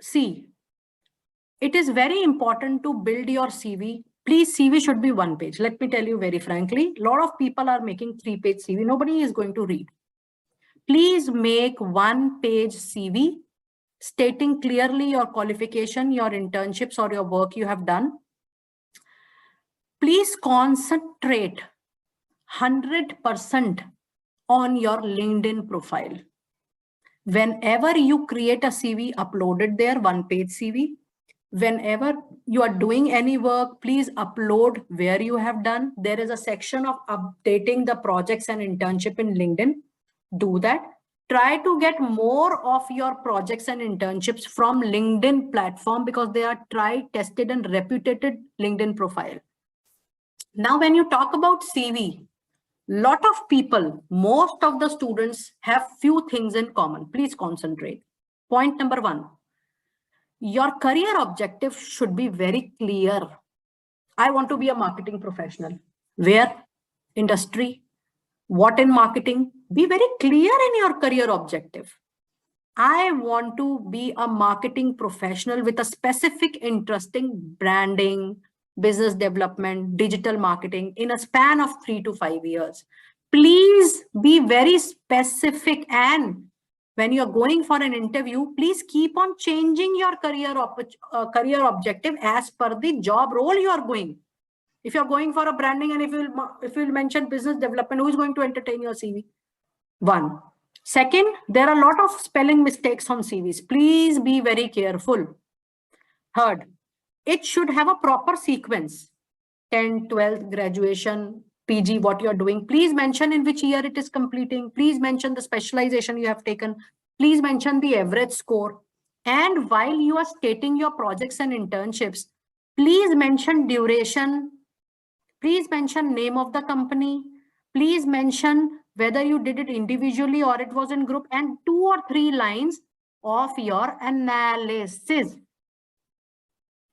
see, it is very important to build your CV. Please, CV should be 1 page. Let me tell you very frankly, a lot of people are making 3-page CV. Nobody is going to read. Please make 1 page CV stating clearly your qualification, your internships, or your work you have done. Please concentrate 100% on your LinkedIn profile. Whenever you create a CV, upload it there, 1 page CV. Whenever you are doing any work, please upload where you have done. There is a section of updating the projects and internship in LinkedIn. Do that. Try to get more of your projects and internships from LinkedIn platform because they are tried, tested, and reputed LinkedIn profile. Now, when you talk about CV, lot of people, most of the students have few things in common. Please concentrate. Point number 1. Your career objective should be very clear. I want to be a marketing professional. Where? Industry. What in marketing? Be very clear in your career objective. I want to be a marketing professional with a specific interest in branding, business development, digital marketing in a span of 3 to 5 years. Please be very specific, and when you're going for an interview, please keep on changing your career objective as per the job role you are going. If you're going for a branding and if you'll mention business development, who is going to entertain your CV? 1. Second, there are a lot of spelling mistakes on CVs. Please be very careful. Third, it should have a proper sequence. 10th, 12th, graduation, PG, what you're doing. Please mention in which year it is completing. Please mention the specialization you have taken. Please mention the average score. And while you are stating your projects and internships, please mention duration. Please mention name of the company. Please mention whether you did it individually or it was in group, and 2 or 3 lines of your analysis.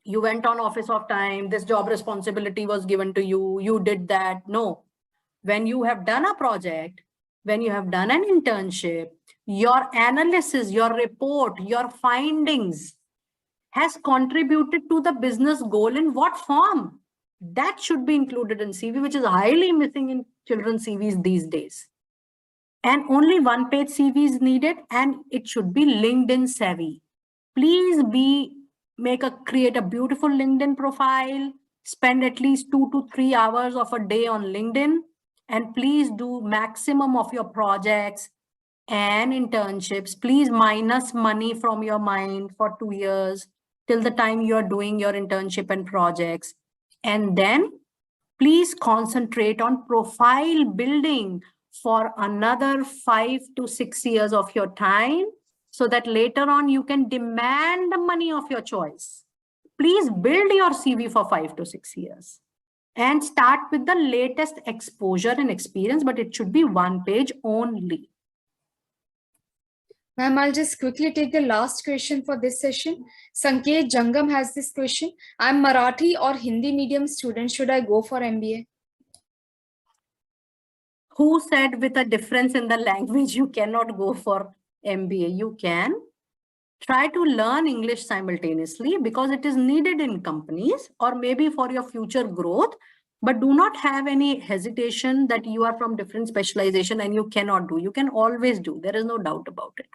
You went on office of time, this job responsibility was given to you, you did that. No. When you have done a project, when you have done an internship, your analysis, your report, your findings has contributed to the business goal in what form? That should be included in CV, which is highly missing in children's CVs these days. And only 1 page CV is needed, and it should be LinkedIn savvy. Please create a beautiful LinkedIn profile, spend at least 2 to 3 hours of a day on LinkedIn, and please do maximum of your projects and internships. Please minus money from your mind for 2 years till the time you are doing your internship and projects. And then please concentrate on profile building for another 5 to 6 years of your time, so that later on you can demand the money of your choice. Please build your CV for 5 to 6 years and start with the latest exposure and experience, but it should be 1 page only. Ma'am, I'll just quickly take the last question for this session. Sanket Jangam has this question. I'm Marathi or Hindi medium student. Should I go for MBA? Who said with a difference in the language you cannot go for MBA? You can. Try to learn English simultaneously because it is needed in companies or maybe for your future growth. But do not have any hesitation that you are from different specialization and you cannot do. You can always do. There is no doubt about it.